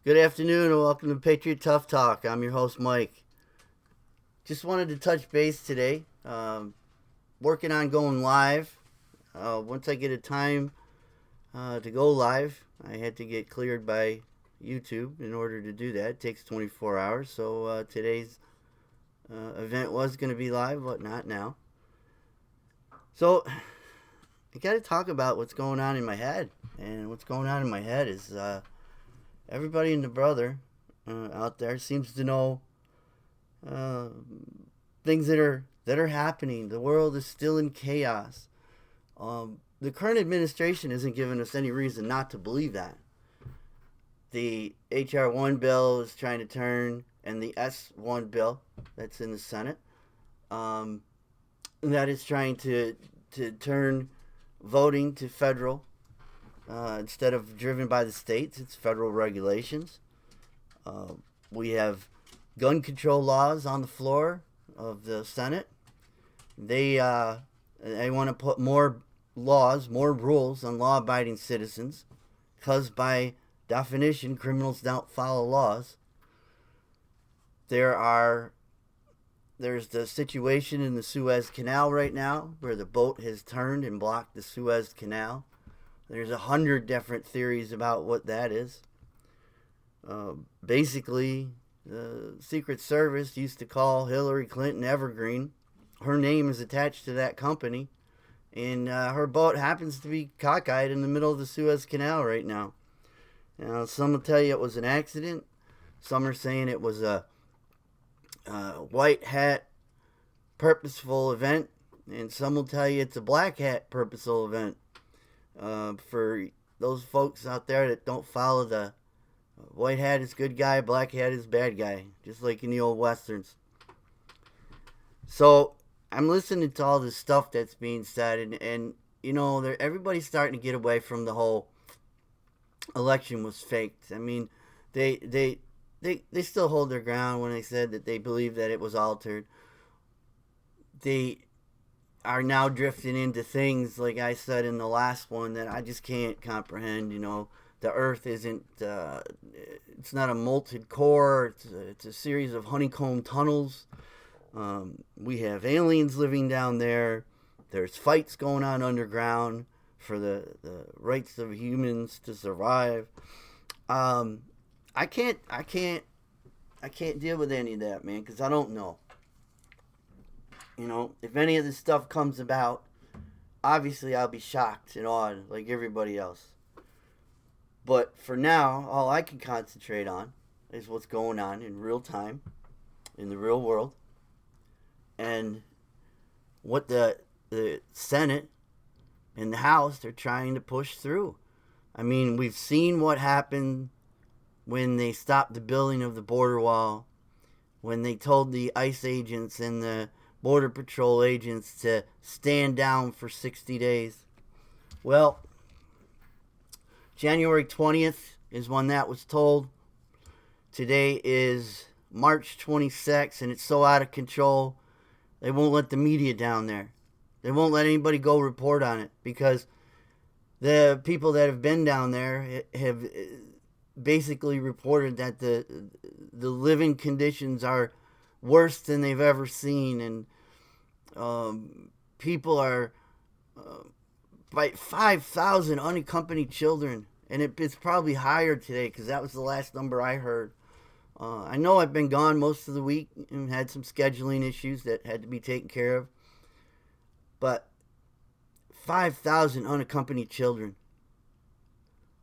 Good afternoon and welcome to Patriot Tough Talk. I'm your host, Mike. Just wanted to touch base today. Working on going live. Once I get a time to go live, I had to get cleared by YouTube in order to do that. It takes 24 hours. So today's event was going to be live, but not now. So I got to talk about what's going on in my head. And what's going on in my head is everybody and the brother out there seems to know things that are happening. The world is still in chaos. The current administration isn't giving us any reason not to believe that. The HR 1 bill is trying to turn, and the S1 bill that's in the Senate, that is trying to turn voting to federal. Instead of driven by the states, it's federal regulations. We have gun control laws on the floor of the Senate. They want to put more laws, more rules on law-abiding citizens, because by definition, criminals don't follow laws. There's the situation in the Suez Canal right now, where the boat has turned and blocked the Suez Canal. There's 100 different theories about what that is. Basically, the Secret Service used to call Hillary Clinton Evergreen. Her name is attached to that company, and her boat happens to be cockeyed in the middle of the Suez Canal right now. Now, some will tell you it was an accident. Some are saying it was a white hat purposeful event, and some will tell you it's a black hat purposeful event. For those folks out there that don't follow the white hat is good guy, black hat is bad guy, just like in the old westerns. So I'm listening to all this stuff that's being said, and you know, everybody's starting to get away from the whole election was faked. I mean, they still hold their ground when they said that they believe that it was altered. They are now drifting into things, like I said in the last one, that I just can't comprehend. You know, the earth isn't, it's not a molten core, it's a series of honeycomb tunnels. We have aliens living down there. There's fights going on underground for the rights of humans to survive. I can't deal with any of that, man, because I don't know. You know, if any of this stuff comes about, obviously I'll be shocked and awed like everybody else. But for now, all I can concentrate on is what's going on in real time, in the real world, and what the Senate and the House are trying to push through. I mean, we've seen what happened when they stopped the building of the border wall, when they told the ICE agents and the Border Patrol agents to stand down for 60 days. Well, January 20th is when that was told. Today is March 26th, and it's so out of control, they won't let the media down there. They won't let anybody go report on it, because the people that have been down there have basically reported that the living conditions are worse than they've ever seen, and people are by 5,000 unaccompanied children, and it's probably higher today, because that was the last number I heard. I know I've been gone most of the week and had some scheduling issues that had to be taken care of, but 5,000 unaccompanied children.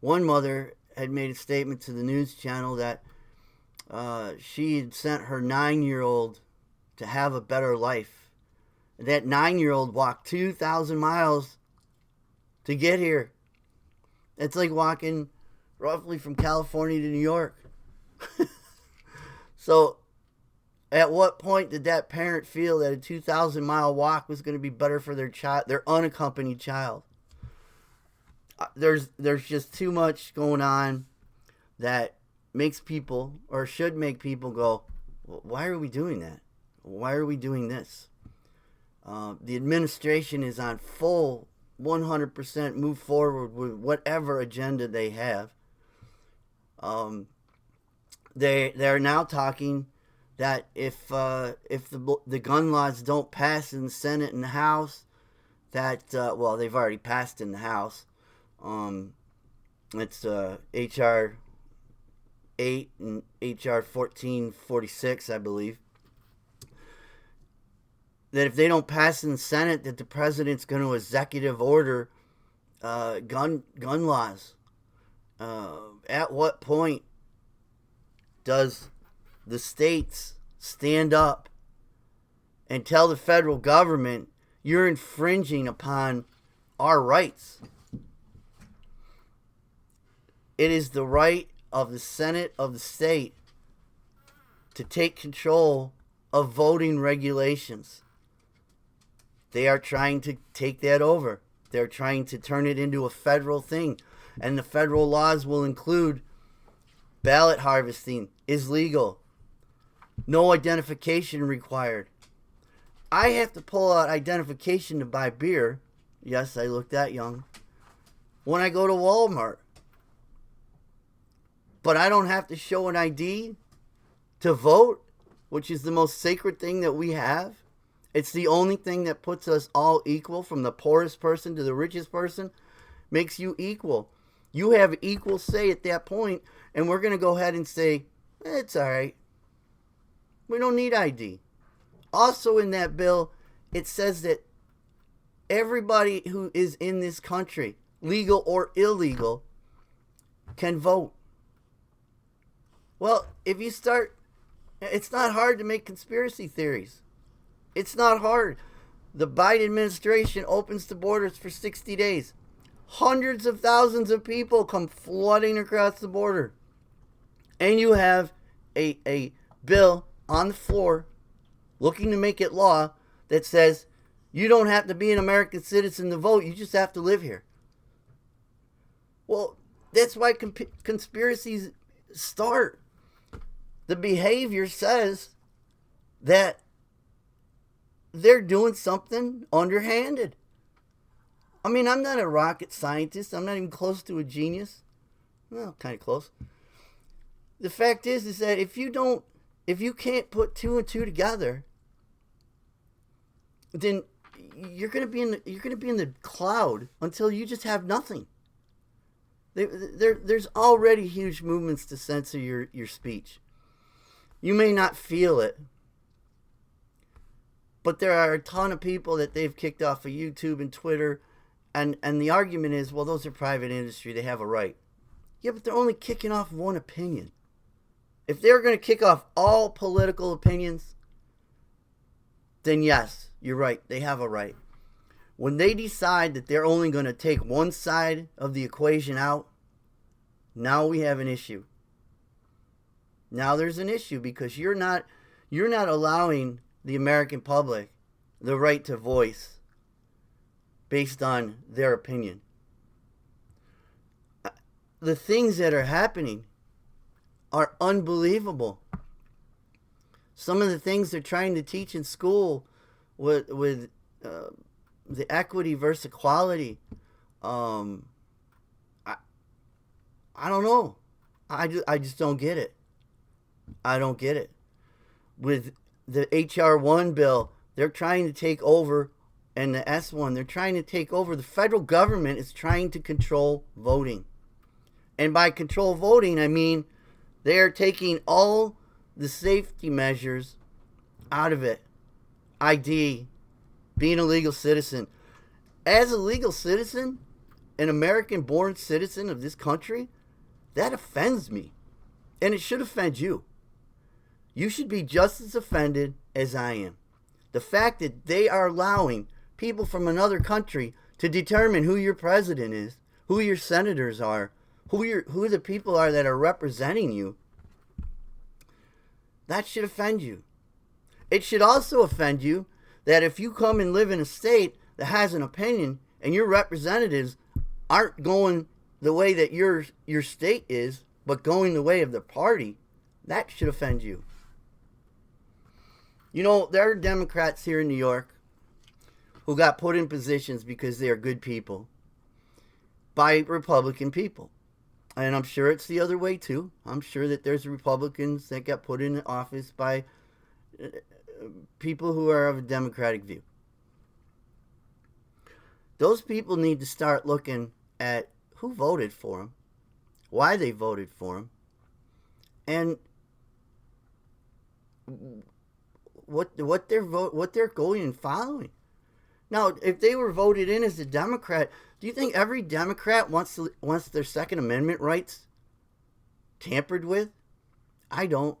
One mother had made a statement to the news channel that she had sent her 9-year-old to have a better life. That 9-year-old walked 2,000 miles to get here. It's like walking roughly from California to New York. So, at what point did that parent feel that a 2,000-mile walk was going to be better for their child, their unaccompanied child? There's just too much going on that makes people, or should make people go, why are we doing that? Why are we doing this? The administration is on full 100% move forward with whatever agenda they have. they're now talking that if the gun laws don't pass in the Senate and the House, that well, they've already passed in the House. It's HR 8 and HR 1446, I believe. That if they don't pass in the Senate, that the president's going to executive order gun laws. At what point does the states stand up and tell the federal government you're infringing upon our rights? It is the right of the Senate of the state to take control of voting regulations. They are trying to take that over. They're trying to turn it into a federal thing. And the federal laws will include ballot harvesting is legal. No identification required. I have to pull out identification to buy beer. Yes, I look that young. When I go to Walmart. But I don't have to show an ID to vote, which is the most sacred thing that we have. It's the only thing that puts us all equal, from the poorest person to the richest person, makes you equal. You have equal say at that point, and we're going to go ahead and say, it's all right. We don't need ID. Also in that bill, it says that everybody who is in this country, legal or illegal, can vote. Well, if you start, it's not hard to make conspiracy theories. It's not hard. The Biden administration opens the borders for 60 days. Hundreds of thousands of people come flooding across the border. And you have a bill on the floor looking to make it law that says you don't have to be an American citizen to vote. You just have to live here. Well, that's why conspiracies start. The behavior says that they're doing something underhanded. I mean, I'm not a rocket scientist. I'm not even close to a genius. Well, kind of close. The fact is that if you can't put two and two together, then you're gonna be in the cloud until you just have nothing. There's already huge movements to censor your speech. You may not feel it, but there are a ton of people that they've kicked off of YouTube and Twitter, and the argument is, well, those are private industry, they have a right. Yeah, but they're only kicking off one opinion. If they're going to kick off all political opinions, then yes, you're right, they have a right. When they decide that they're only going to take one side of the equation out, now we have an issue. Now there's an issue because you're not allowing the American public the right to voice based on their opinion. The things that are happening are unbelievable. Some of the things they're trying to teach in school with the equity versus equality, I don't know. I just don't get it. I don't get it. With the HR1 bill, they're trying to take over, and the S1, they're trying to take over. The federal government is trying to control voting. And by control voting, I mean they are taking all the safety measures out of it. ID, being a legal citizen. As a legal citizen, an American-born citizen of this country, that offends me. And it should offend you. You should be just as offended as I am. The fact that they are allowing people from another country to determine who your president is, who your senators are, who the people are that are representing you, that should offend you. It should also offend you that if you come and live in a state that has an opinion and your representatives aren't going the way that your state is, but going the way of the party, that should offend you. You know, there are Democrats here in New York who got put in positions because they are good people by Republican people. And I'm sure it's the other way too. I'm sure that there's Republicans that got put in office by people who are of a Democratic view. Those people need to start looking at who voted for them, why they voted for them, and what they're going and following. Now, if they were voted in as a Democrat, do you think every Democrat wants their Second Amendment rights tampered with? I don't.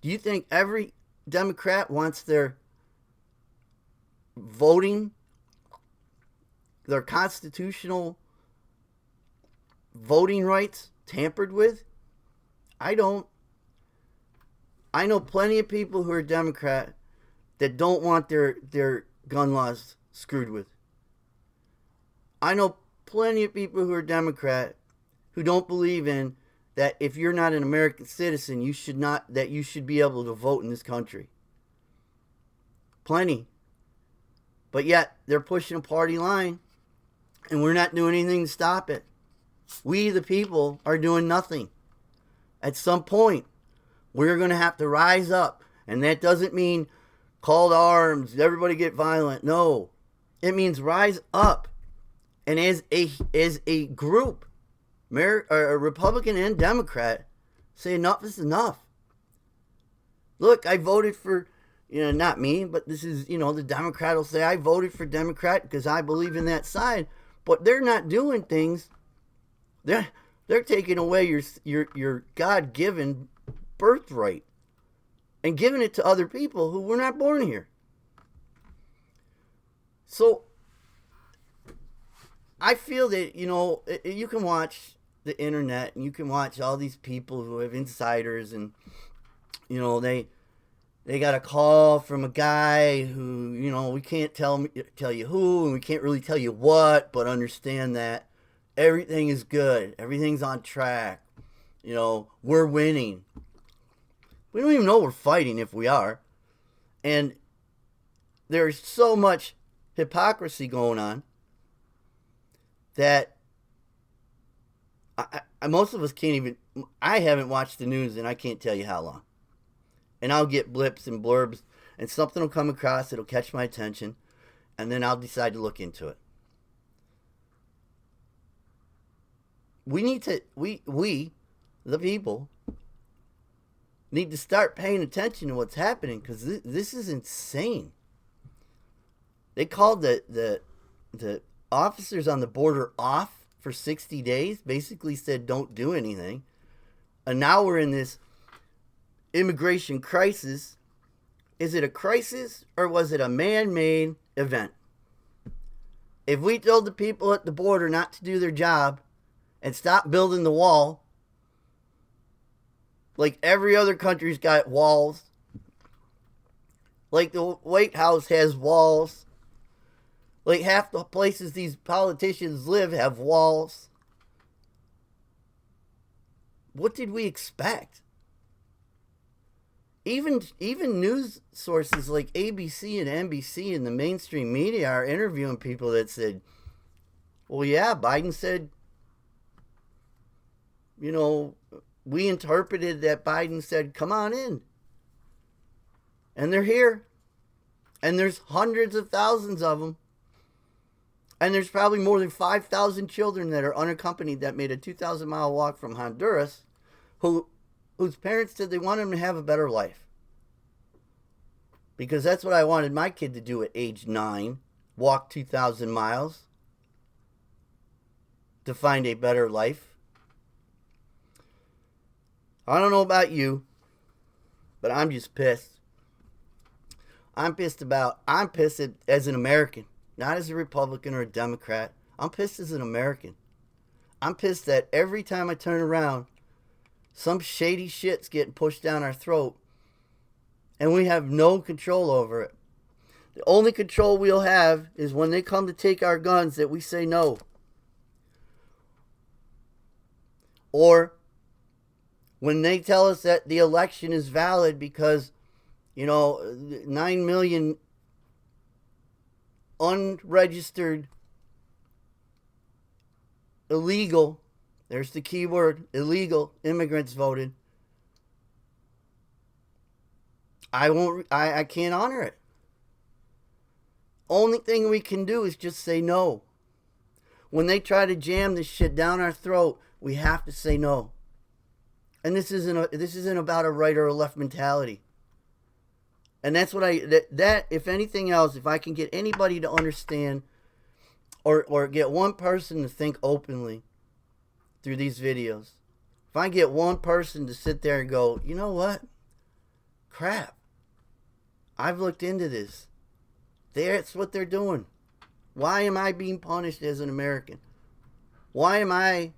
Do you think every Democrat wants their voting, their constitutional voting rights tampered with? I don't. I know plenty of people who are Democrat that don't want their gun laws screwed with. I know plenty of people who are Democrat who don't believe in that if you're not an American citizen, you should be able to vote in this country. Plenty. But yet they're pushing a party line and we're not doing anything to stop it. We, the people, are doing nothing. At some point, we're going to have to rise up. And that doesn't mean call to arms, everybody get violent. No. It means rise up. And as a group, Republican and Democrat, say enough is enough. Look, I voted for, not me, but this is, the Democrat will say, I voted for Democrat because I believe in that side. But they're not doing things. They're taking away your God-given birthright and giving it to other people who were not born here. So I feel that, you can watch the internet and you can watch all these people who have insiders and, they got a call from a guy who, we can't tell you who and we can't really tell you what, but understand that everything is good. Everything's on track. We're winning. We don't even know we're fighting if we are. And there's so much hypocrisy going on that most of us can't even... I haven't watched the news and I can't tell you how long. And I'll get blips and blurbs and something will come across, it'll catch my attention, and then I'll decide to look into it. We need to... We, the people, need to start paying attention to what's happening because this is insane. They called the officers on the border off for 60 days, basically said don't do anything. And now we're in this immigration crisis. Is it a crisis or was it a man-made event? If we told the people at the border not to do their job and stop building the wall, like every other country's got walls. Like the White House has walls. Like half the places these politicians live have walls. What did we expect? Even news sources like ABC and NBC and the mainstream media are interviewing people that said, well, yeah, Biden said, we interpreted that Biden said, come on in. And they're here. And there's hundreds of thousands of them. And there's probably more than 5,000 children that are unaccompanied that made a 2,000-mile walk from Honduras whose parents said they wanted them to have a better life. Because that's what I wanted my kid to do at age 9. Walk 2,000 miles to find a better life. I don't know about you, but I'm just pissed. I'm pissed as an American, not as a Republican or a Democrat. I'm pissed as an American. I'm pissed that every time I turn around, some shady shit's getting pushed down our throat, and we have no control over it. The only control we'll have is when they come to take our guns that we say no. Or when they tell us that the election is valid because, 9 million unregistered illegal There's the key word, illegal immigrants voted. I can't honor it. Only thing we can do is just say no. When they try to jam this shit down our throat, we have to say no. And this isn't about a right or a left mentality. And that's what that if anything else, if I can get anybody to understand or get one person to think openly through these videos, if I get one person to sit there and go, you know what? Crap. I've looked into this. That's what they're doing. Why am I being punished as an American? Why am I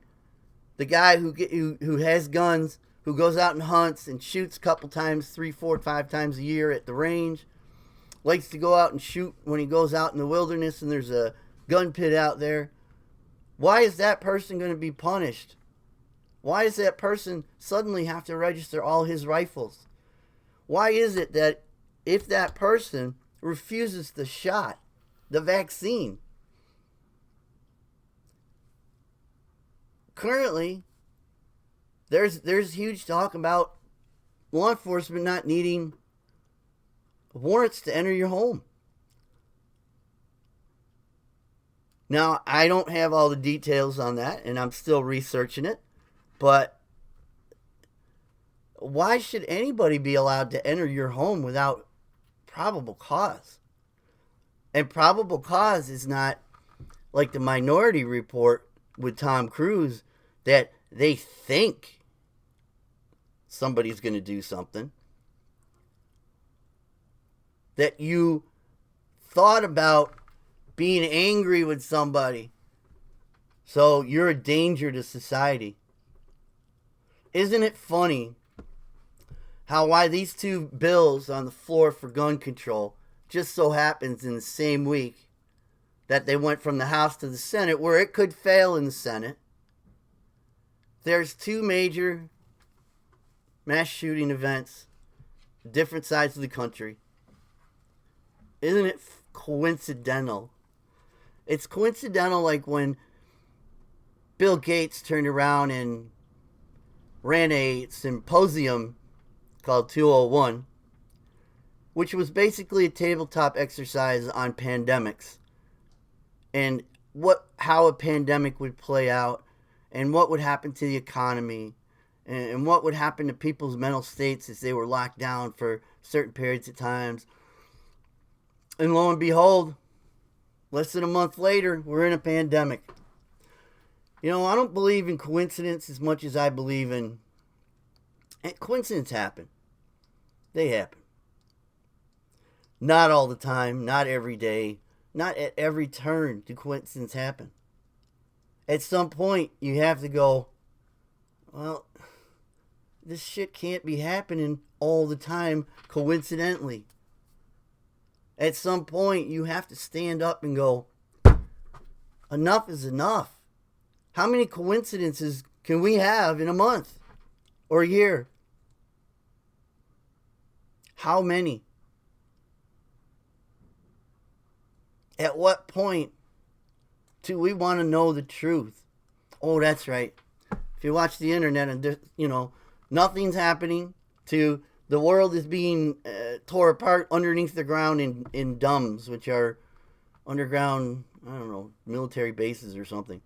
the guy who has guns, who goes out and hunts and shoots a couple times, 3, 4, 5 times a year at the range, likes to go out and shoot when he goes out in the wilderness and there's a gun pit out there? Why is that person going to be punished? Why does that person suddenly have to register all his rifles? Why is it that if that person refuses the shot, the vaccine, currently there's huge talk about law enforcement not needing warrants to enter your home. Now, I don't have all the details on that, and I'm still researching it, but why should anybody be allowed to enter your home without probable cause? And probable cause is not like the Minority Report with Tom Cruise, that they think somebody's going to do something. That you thought about being angry with somebody, so you're a danger to society. Isn't it funny how why these two bills on the floor for gun control just so happens in the same week that they went from the House to the Senate, where it could fail in the Senate? There's two major mass shooting events, different sides of the country. Isn't it coincidental? It's coincidental, like when Bill Gates turned around and ran a symposium called 201, which was basically a tabletop exercise on pandemics and how a pandemic would play out and what would happen to the economy and what would happen to people's mental states as they were locked down for certain periods of times. And lo and behold, less than a month later, we're in a pandemic. You know, I don't believe in coincidence as much as I believe in... And coincidences happen. They happen. Not all the time, not every day, not at every turn do coincidences happen. At some point, you have to go, well, this shit can't be happening all the time coincidentally. At some point, you have to stand up and go, enough is enough. How many coincidences can we have in a month or a year? How many? At what point do we want to know the truth? Oh, that's right. If you watch the internet and, you know, nothing's happening, to the world is being tore apart underneath the ground in DUMBs, which are underground, I don't know, military bases or something.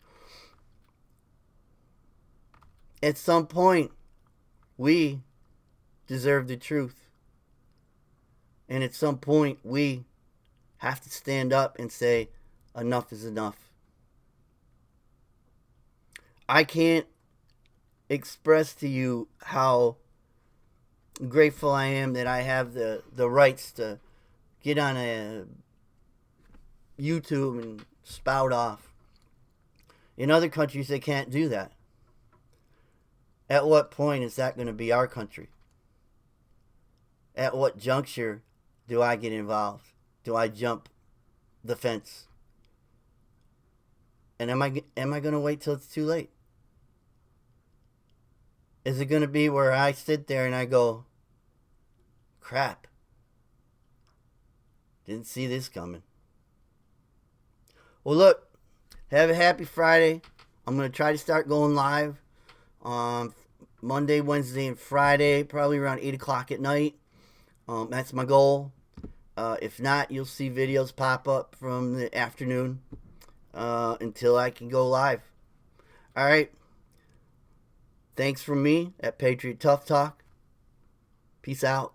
At some point, we deserve the truth. And at some point, we have to stand up and say, enough is enough. I can't express to you how grateful I am that I have the rights to get on a YouTube and spout off. In other countries, they can't do that. At what point is that going to be our country? At what juncture do I get involved? Do I jump the fence? And am I going to wait till it's too late? Is it going to be where I sit there and I go, crap, didn't see this coming? Well, look, have a happy Friday. I'm going to try to start going live on Monday, Wednesday, and Friday, probably around 8 o'clock at night. That's my goal. If not, you'll see videos pop up from the afternoon until I can go live. All right. Thanks from me at Patriot Tough Talk. Peace out.